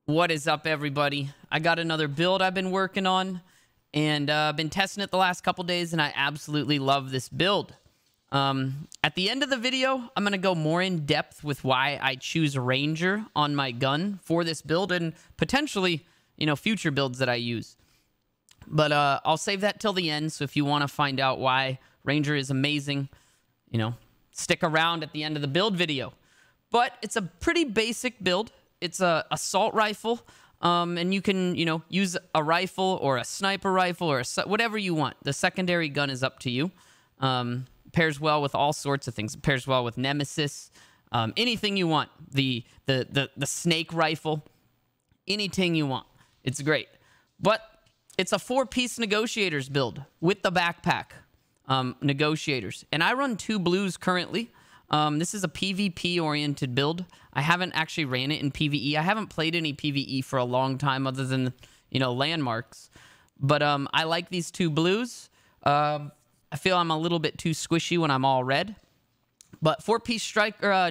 What is up, everybody? I got another build I've been working on, and I've been testing it the last couple days, and I absolutely love this build. At the end of the video, I'm going to go more in depth with why I choose Ranger on my gun for this build and potentially, future builds that I use. But I'll save that till the end, so if you want to find out why Ranger is amazing, stick around at the end of the build video. But it's a pretty basic build. It's a assault rifle, and you can, use a rifle or a sniper rifle or whatever you want. The secondary gun is up to you. Pairs well with all sorts of things. It pairs well with Nemesis, anything you want. The snake rifle, anything you want. It's great. But it's a 4-piece Negotiators build with the backpack. Negotiators. And I run 2 blues currently. This is a PvP-oriented build. I haven't actually ran it in PvE. I haven't played any PvE for a long time other than, landmarks. But I like these 2 blues. I feel I'm a little bit too squishy when I'm all red. But 4-piece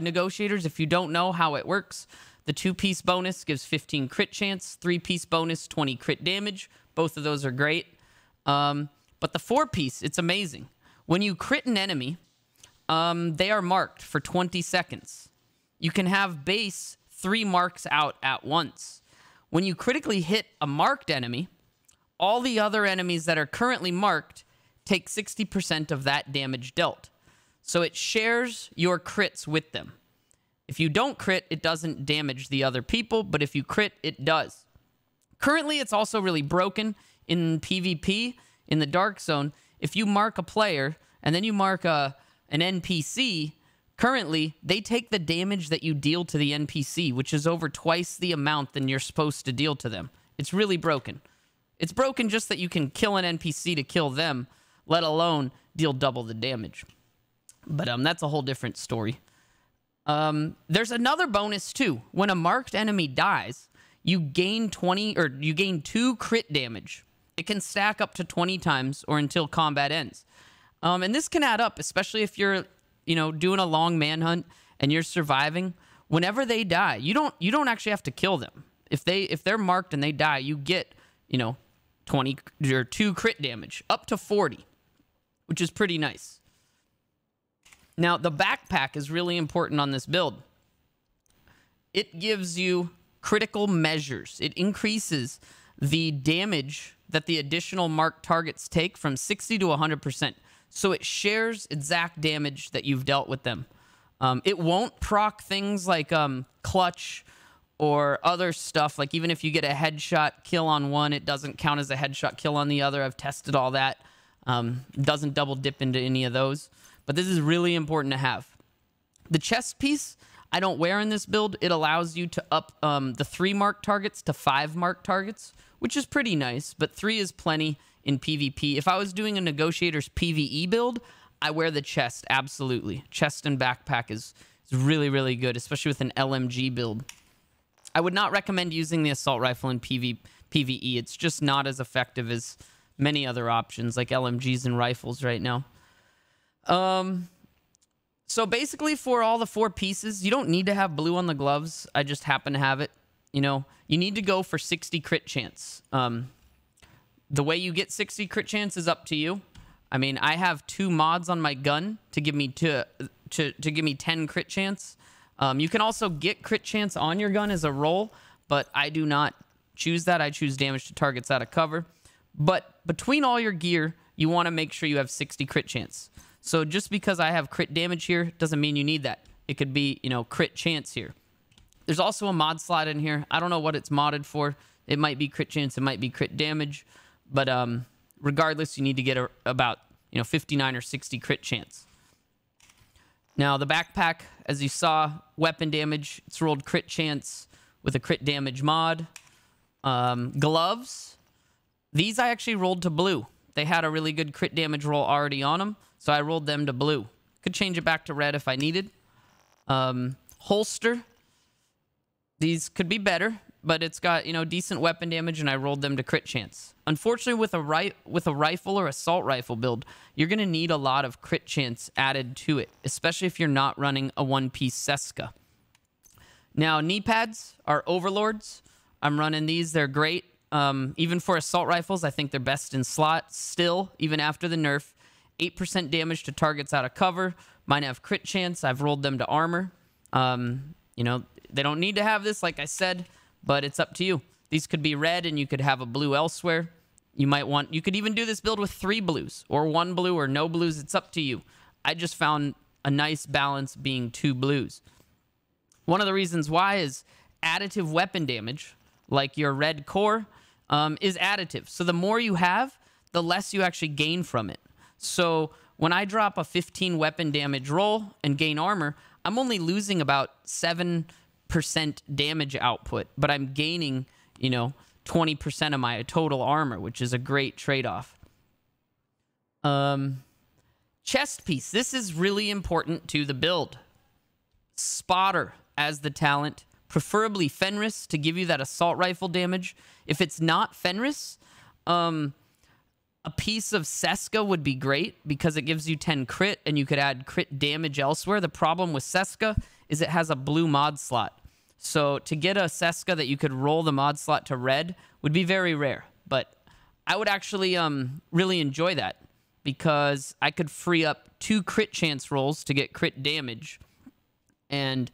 Negotiators, if you don't know how it works, the 2-piece bonus gives 15 crit chance. 3-piece bonus, 20 crit damage. Both of those are great. But the 4-piece, it's amazing. When you crit an enemy, they are marked for 20 seconds. You can have base 3 marks out at once. When you critically hit a marked enemy, all the other enemies that are currently marked take 60% of that damage dealt. So it shares your crits with them. If you don't crit, it doesn't damage the other people, but if you crit, it does. Currently, it's also really broken in PvP, in the Dark Zone. If you mark a player, and then you mark an NPC, currently, they take the damage that you deal to the NPC, which is over twice the amount than you're supposed to deal to them. It's really broken. It's broken just that you can kill an NPC to kill them, let alone deal double the damage. But that's a whole different story. There's another bonus, too. When a marked enemy dies, you gain 2 crit damage. It can stack up to 20 times or until combat ends. And this can add up, especially if you're, doing a long manhunt and you're surviving. Whenever they die, you don't actually have to kill them. If they're marked and they die, you get, 20 or 2 crit damage, up to 40, which is pretty nice. Now, the backpack is really important on this build. It gives you critical measures. It increases the damage that the additional marked targets take from 60 to 100%. So it shares exact damage that you've dealt with them. It won't proc things like clutch or other stuff. Like even if you get a headshot kill on one, it doesn't count as a headshot kill on the other. I've tested all that. Doesn't double dip into any of those. But this is really important to have. The chest piece I don't wear in this build. It allows you to up the 3 marked targets to 5 marked targets, which is pretty nice. But 3 is plenty in PvP. If I was doing a Negotiators PvE build, I wear the chest, absolutely. Chest and backpack is really, really good, especially with an LMG build. I would not recommend using the assault rifle in PvE. It's just not as effective as many other options, like LMGs and rifles right now. So basically, for all the 4 pieces, you don't need to have blue on the gloves. I just happen to have it. You need to go for 60 crit chance. The way you get 60 crit chance is up to you. I mean, I have 2 mods on my gun to give me to give me 10 crit chance. You can also get crit chance on your gun as a roll, but I do not choose that. I choose damage to targets out of cover. But between all your gear, you want to make sure you have 60 crit chance. So just because I have crit damage here doesn't mean you need that. It could be, crit chance here. There's also a mod slot in here. I don't know what it's modded for. It might be crit chance. It might be crit damage. But regardless, you need to get about 59 or 60 crit chance. Now, the backpack, as you saw, weapon damage. It's rolled crit chance with a crit damage mod. Gloves. These I actually rolled to blue. They had a really good crit damage roll already on them, so I rolled them to blue. Could change it back to red if I needed. Holster. These could be better, but it's got, decent weapon damage, and I rolled them to crit chance. Unfortunately, with a rifle or assault rifle build, you're going to need a lot of crit chance added to it, especially if you're not running a 1-piece Seska. Now, knee pads are overlords. I'm running these. They're great. Even for assault rifles, I think they're best in slot still, even after the nerf. 8% damage to targets out of cover. Mine have crit chance. I've rolled them to armor. You know, they don't need to have this, like I said, but it's up to you. These could be red, and you could have a blue elsewhere. You could even do this build with 3 blues, or 1 blue, or no blues. It's up to you. I just found a nice balance being 2 blues. One of the reasons why is additive weapon damage, like your red core, is additive. So the more you have, the less you actually gain from it. So when I drop a 15 weapon damage roll and gain armor, I'm only losing about 7% damage output, but I'm gaining, you know, 20% of my total armor, which is a great trade-off. Chest piece. This is really important to the build. Spotter as the talent, preferably Fenris to give you that assault rifle damage. If it's not Fenris, a piece of Seska would be great because it gives you 10 crit and you could add crit damage elsewhere. The problem with Seska is it has a blue mod slot. So to get a Seska that you could roll the mod slot to red would be very rare. But I would actually really enjoy that because I could free up 2 crit chance rolls to get crit damage. And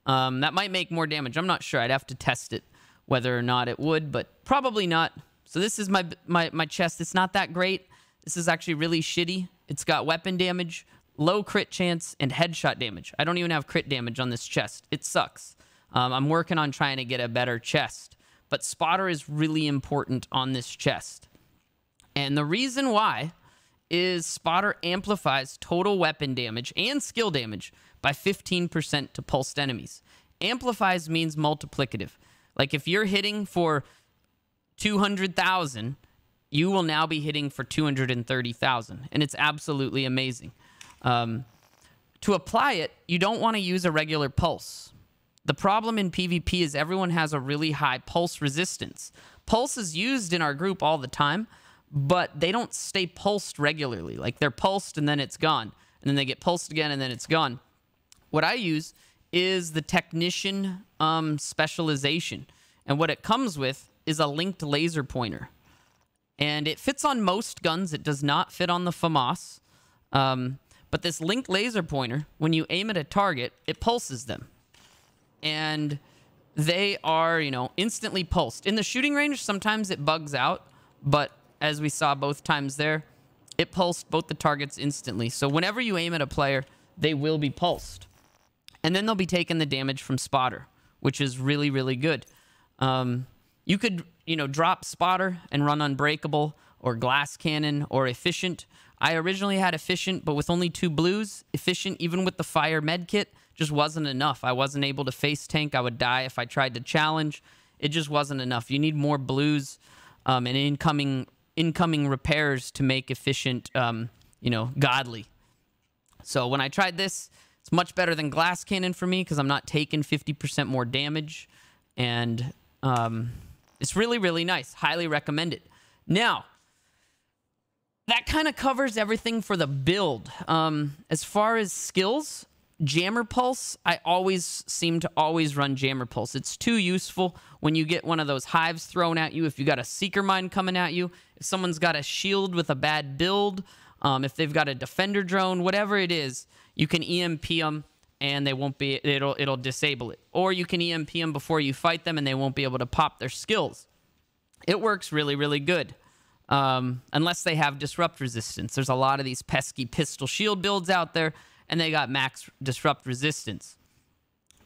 that might make more damage. I'm not sure. I'd have to test it whether or not it would, but probably not. So this is my chest. It's not that great. This is actually really shitty. It's got weapon damage, low crit chance, and headshot damage. I don't even have crit damage on this chest. It sucks. I'm working on trying to get a better chest. But spotter is really important on this chest. And the reason why is spotter amplifies total weapon damage and skill damage by 15% to pulsed enemies. Amplifies means multiplicative. Like if you're hitting for 200,000, you will now be hitting for 230,000. And it's absolutely amazing. To apply it, you don't want to use a regular pulse. The problem in PvP is everyone has a really high pulse resistance. Pulse is used in our group all the time, but they don't stay pulsed regularly. Like they're pulsed and then it's gone. And then they get pulsed again and then it's gone. What I use is the technician specialization. And what it comes with is a linked laser pointer. And it fits on most guns. It does not fit on the FAMAS. But this linked laser pointer, when you aim at a target, it pulses them. And they are, you know, instantly pulsed. In the shooting range, sometimes it bugs out. But as we saw both times there, it pulsed both the targets instantly. So whenever you aim at a player, they will be pulsed. And then they'll be taking the damage from spotter, which is really, really good. You could, you know, drop spotter and run unbreakable or glass cannon or efficient. I originally had efficient, but with only 2 blues, efficient, even with the fire med kit, just wasn't enough. I wasn't able to face tank. I would die if I tried to challenge. It just wasn't enough. You need more blues and incoming repairs to make efficient, you know, godly. So when I tried this, it's much better than glass cannon for me because I'm not taking 50% more damage. And it's really, really nice. Highly recommend it. Now, that kind of covers everything for the build. As far as skills, Jammer Pulse, I always seem to run Jammer Pulse. It's too useful when you get one of those hives thrown at you, if you got a Seeker Mine coming at you, if someone's got a shield with a bad build, if they've got a Defender Drone, whatever it is, you can EMP them and they won't be, it'll disable it. Or you can EMP them before you fight them and they won't be able to pop their skills. It works really, really good. Unless they have disrupt resistance. There's a lot of these pesky pistol shield builds out there, and they got max disrupt resistance.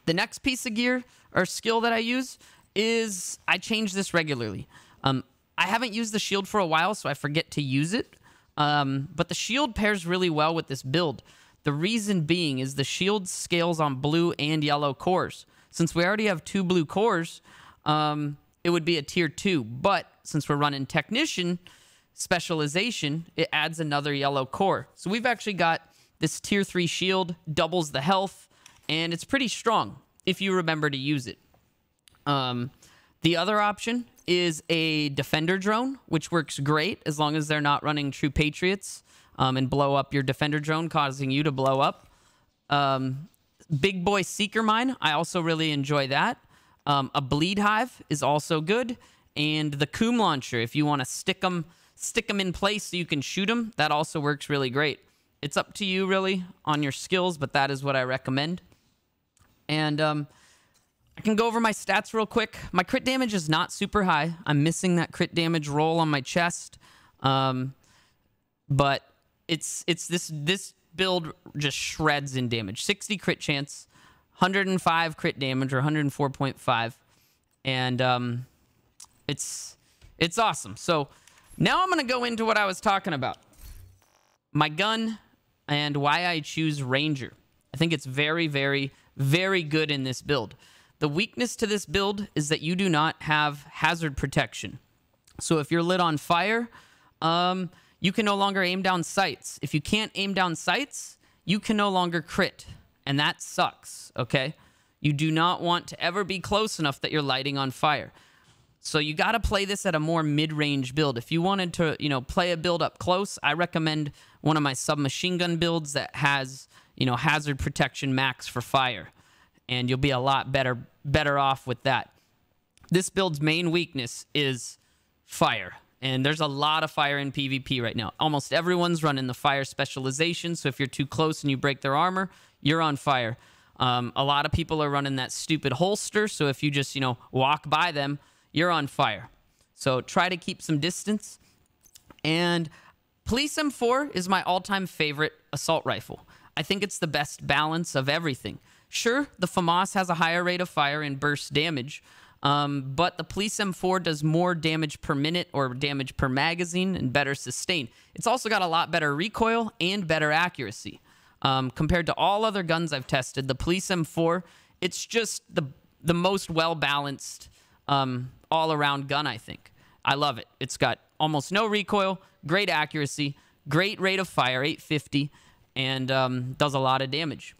The next piece of gear or skill that I use is I change this regularly. I haven't used the shield for a while, so I forget to use it. But the shield pairs really well with this build. The reason being is the shield scales on blue and yellow cores. Since we already have 2 blue cores, it would be a tier 2. But since we're running technician specialization, it adds another yellow core. So we've actually got this tier 3 shield, doubles the health, and it's pretty strong if you remember to use it. The other option is a Defender Drone, which works great as long as they're not running True Patriots and blow up your Defender Drone, causing you to blow up. Big Boy Seeker Mine, I also really enjoy that. A bleed hive is also good. And the coom launcher, if you want to stick them in place so you can shoot them, that also works really great. It's up to you, really, on your skills, but that is what I recommend. And I can go over my stats real quick. My crit damage is not super high. I'm missing that crit damage roll on my chest. But it's this build just shreds in damage. 60 crit chance, 105 crit damage, or 104.5. And it's awesome. So now I'm going to go into what I was talking about. My gun and why I choose Ranger. I think it's very, very, very good in this build. The weakness to this build is that you do not have hazard protection. So if you're lit on fire, you can no longer aim down sights. If you can't aim down sights, you can no longer crit. And that sucks, okay? You do not want to ever be close enough that you're lighting on fire. So you got to play this at a more mid-range build. If you wanted to, play a build up close, I recommend one of my submachine gun builds that has, hazard protection max for fire. And you'll be a lot better off with that. This build's main weakness is fire. And there's a lot of fire in PvP right now. Almost everyone's running the fire specialization. So if you're too close and you break their armor, you're on fire. A lot of people are running that stupid holster. So if you just, walk by them, you're on fire. So try to keep some distance. And Police M4 is my all-time favorite assault rifle. I think it's the best balance of everything. Sure, the FAMAS has a higher rate of fire and burst damage, but the Police M4 does more damage per minute or damage per magazine and better sustain. It's also got a lot better recoil and better accuracy. Compared to all other guns I've tested, the Police M4, it's just the most well-balanced all-around gun, I think. I love it. It's got almost no recoil, great accuracy, great rate of fire, 850, and does a lot of damage.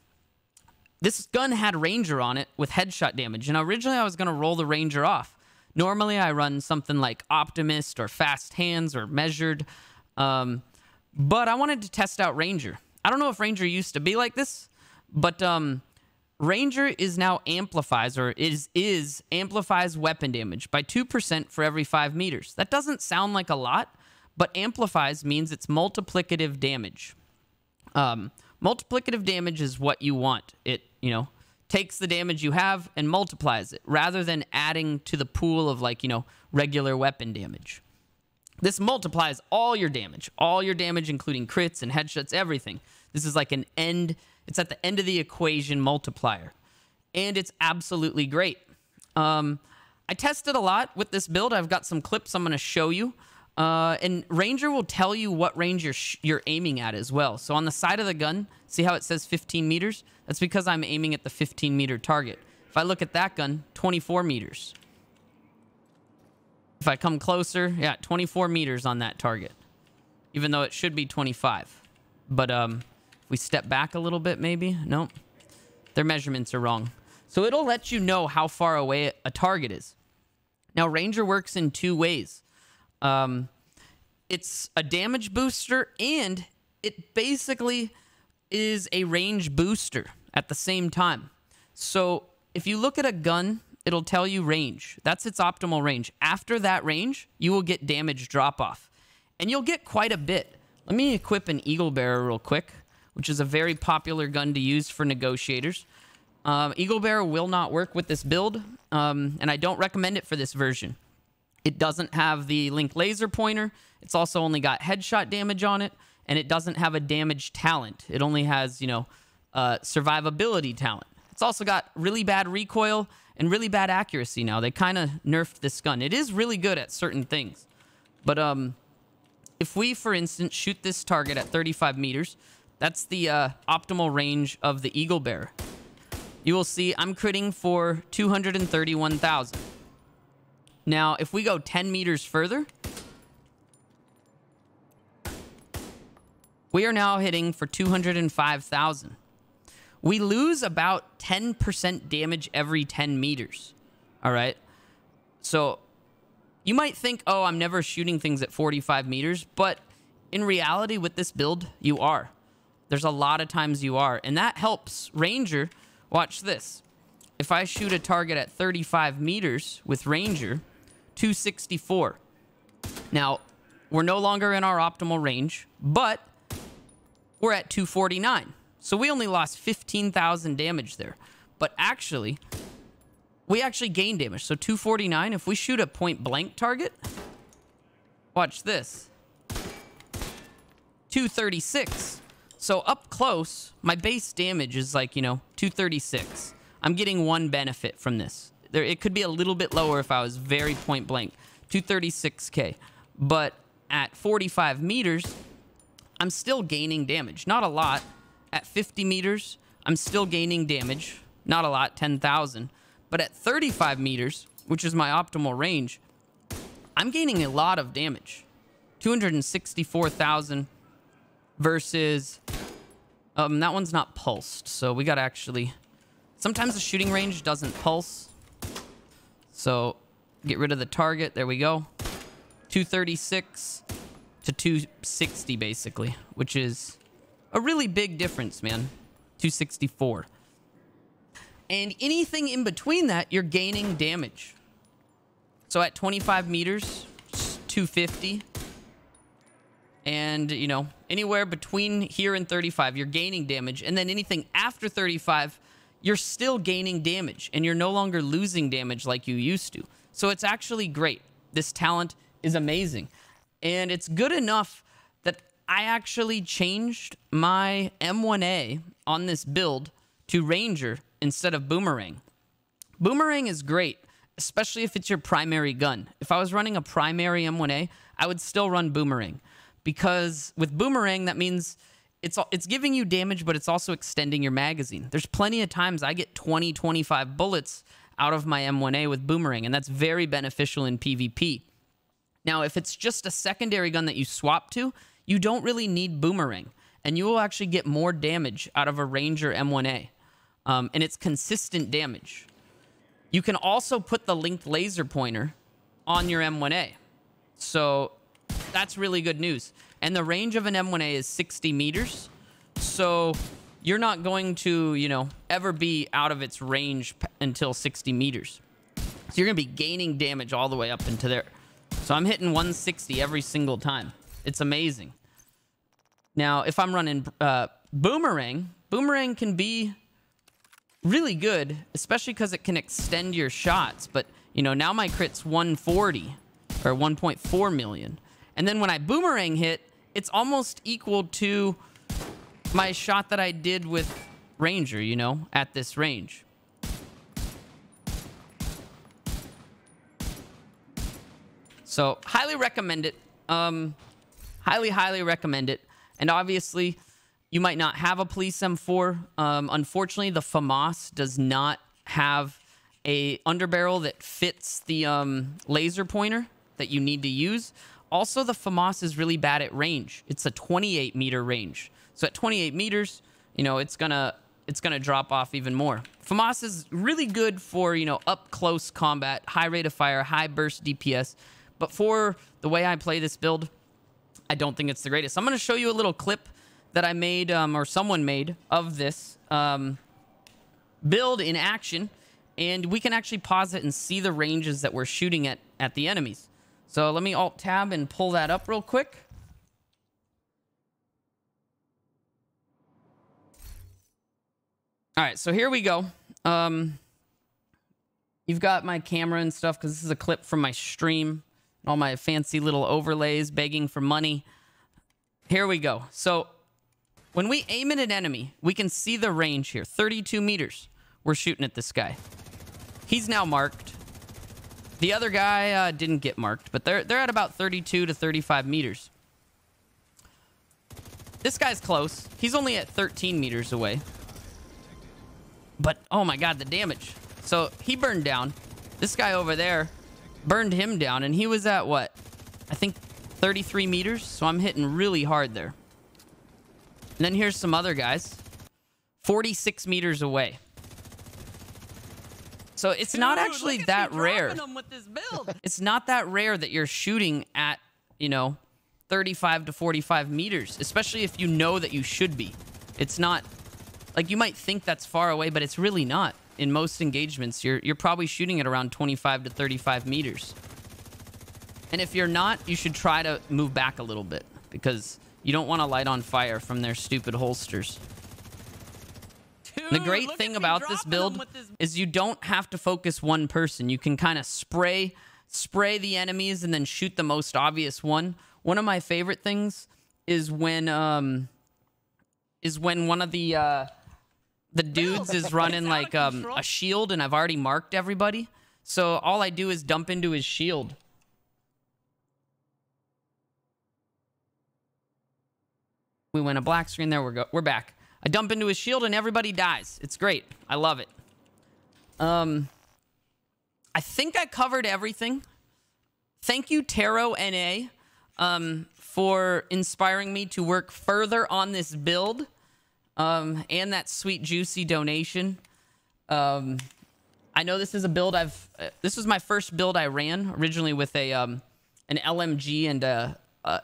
This gun had Ranger on it with headshot damage, and originally I was going to roll the Ranger off. Normally I run something like Optimist or Fast Hands or Measured, but I wanted to test out Ranger. I don't know if Ranger used to be like this, but Ranger is now amplifies, or is amplifies weapon damage by 2% for every 5 meters. That doesn't sound like a lot, but amplifies means it's multiplicative damage. Multiplicative damage is what you want. It, takes the damage you have and multiplies it, rather than adding to the pool of, regular weapon damage. This multiplies all your damage, including crits and headshots, everything. This is like it's at the end of the equation multiplier. And it's absolutely great. I tested a lot with this build. I've got some clips I'm going to show you. And Ranger will tell you what range you're aiming at as well. So on the side of the gun, see how it says 15 meters? That's because I'm aiming at the 15-meter target. If I look at that gun, 24 meters. If I come closer, yeah, 24 meters on that target. Even though it should be 25. But if we step back a little bit, maybe? Nope. Their measurements are wrong. So it'll let you know how far away a target is. Now, Ranger works in two ways. It's a damage booster, and it basically is a range booster at the same time. So if you look at a gun, it'll tell you range. That's its optimal range. After that range, you will get damage drop-off. And you'll get quite a bit. Let me equip an Eagle Bearer real quick, which is a very popular gun to use for negotiators. Eagle Bearer will not work with this build, and I don't recommend it for this version. It doesn't have the Link laser pointer. It's also only got headshot damage on it, and it doesn't have a damage talent. It only has, survivability talent. It's also got really bad recoil and really bad accuracy now. They kind of nerfed this gun. It is really good at certain things. But if we, for instance, shoot this target at 35 meters, that's the optimal range of the Eagle Bearer. You will see I'm critting for 231,000. Now, if we go 10 meters further, we are now hitting for 205,000. We lose about 10% damage every 10 meters. All right? So you might think, oh, I'm never shooting things at 45 meters. But in reality, with this build, you are. There's a lot of times you are. And that helps Ranger. Watch this. if I shoot a target at 35 meters with Ranger, 264. Now, we're no longer in our optimal range, but we're at 249. So we only lost 15,000 damage there. But actually, we actually gained damage. So 249, if we shoot a point blank target, watch this. 236. So up close, my base damage is like, 236. I'm getting one benefit from this. It could be a little bit lower if I was very point blank. 236k. But at 45 meters, I'm still gaining damage. Not a lot. At 50 meters, I'm still gaining damage. Not a lot, 10,000. But at 35 meters, which is my optimal range, I'm gaining a lot of damage. 264,000 versus... that one's not pulsed, so we gotta actually... Sometimes the shooting range doesn't pulse. So, get rid of the target. There we go. 236 to 260, basically, which is a really big difference, man. 264. And anything in between that, you're gaining damage. So at 25 meters, 250. And, anywhere between here and 35, you're gaining damage. And then anything after 35, you're still gaining damage. And you're no longer losing damage like you used to. So it's actually great. This talent is amazing. And it's good enough that I actually changed my M1A on this build to Ranger instead of Boomerang. Boomerang is great, especially if it's your primary gun. If I was running a primary M1A, I would still run Boomerang. Because with Boomerang, that means it's giving you damage, but it's also extending your magazine. There's plenty of times I get 20, 25 bullets out of my M1A with Boomerang, and that's very beneficial in PvP. Now, if it's just a secondary gun that you swap to, you don't really need Boomerang, and you will actually get more damage out of a Ranger M1A, and it's consistent damage. You can also put the linked laser pointer on your M1A, so that's really good news. And the range of an M1A is 60 meters, so you're not going to, ever be out of its range until 60 meters. So you're going to be gaining damage all the way up into there. So I'm hitting 160 every single time. It's amazing. Now, if I'm running Boomerang, Boomerang can be really good, especially because it can extend your shots. But, now my crit's 140 or 1.4 million. And then when I Boomerang hit, it's almost equal to my shot that I did with Ranger, at this range. So, highly recommend it. Highly, highly recommend it. And obviously, you might not have a Police M4. Unfortunately, the FAMAS does not have a underbarrel that fits the laser pointer that you need to use. Also, the FAMAS is really bad at range. It's a 28 meter range. So at 28 meters, it's gonna drop off even more. FAMAS is really good for, up close combat, high rate of fire, high burst DPS. But for the way I play this build, I don't think it's the greatest. I'm gonna show you a little clip that I made, or someone made, of this build in action. And we can actually pause it and see the ranges that we're shooting at the enemies. So let me Alt-Tab and pull that up real quick. All right, so here we go. You've got my camera and stuff because this is a clip from my stream. All my fancy little overlays begging for money. Here we go. So when we aim at an enemy, we can see the range here. 32 meters. We're shooting at this guy. He's now marked. The other guy didn't get marked, but they're at about 32 to 35 meters. This guy's close. He's only at 13 meters away. But, oh my god, the damage. So, he burned down. This guy over there burned him down, and he was at, what? I think 33 meters, so I'm hitting really hard there. And then here's some other guys. 46 meters away. So it's not actually that rare. It's not that rare that you're shooting at, 35 to 45 meters, especially if you know that you should be. It's not, like, you might think that's far away, but it's really not. in most engagements, you're probably shooting at around 25 to 35 meters. And if you're not, you should try to move back a little bit, because you don't want to light on fire from their stupid holsters. Dude, the great thing about this build is you don't have to focus one person. You can kind of spray the enemies and then shoot the most obvious one. One of my favorite things is when one of the dudes is running like a shield, and I've already marked everybody. So all I do is dump into his shield. We went a black screen there. We're back. I dump into his shield and everybody dies. It's great. I love it. I think I covered everything. Thank you, Taro NA, for inspiring me to work further on this build, and that sweet juicy donation. I know this is a build this was my first build I ran originally with an LMG and an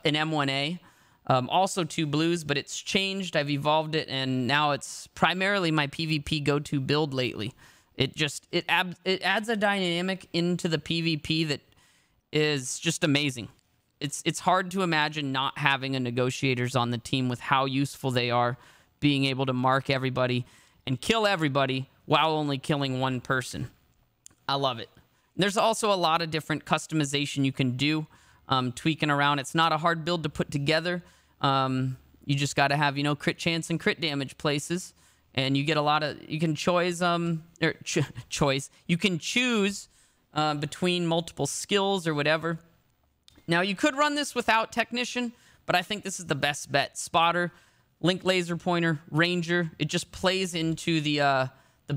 M1A. Also 2 blues, but it's changed. I've evolved it, and now it's primarily my PvP go-to build lately. It adds a dynamic into the PvP that is just amazing. It's hard to imagine not having a Negotiators on the team with how useful they are, being able to mark everybody and kill everybody while only killing one person. I love it. There's also a lot of different customization you can do. Tweaking around. It's not a hard build to put together. You just got to have, you know, crit chance and crit damage places, and you get a lot of, you can choose, you can choose between multiple skills or whatever. Now, you could run this without Technician, but I think this is the best bet. Spotter, Link Laser Pointer, Ranger. It just plays into the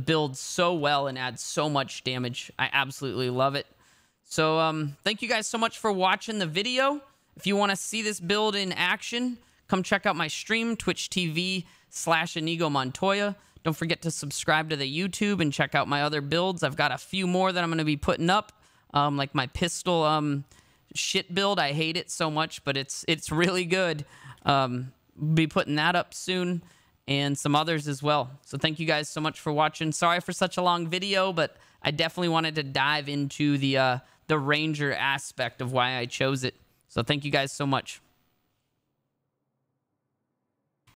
build so well and adds so much damage. I absolutely love it. So, thank you guys so much for watching the video. If you want to see this build in action, come check out my stream, Twitch TV/Inigo Montoya. Don't forget to subscribe to the YouTube and check out my other builds. I've got a few more that I'm going to be putting up, like my pistol shit build. I hate it so much, but it's really good. Be putting that up soon, and some others as well. So thank you guys so much for watching. Sorry for such a long video, but I definitely wanted to dive into the Ranger aspect of why I chose it. So thank you guys so much.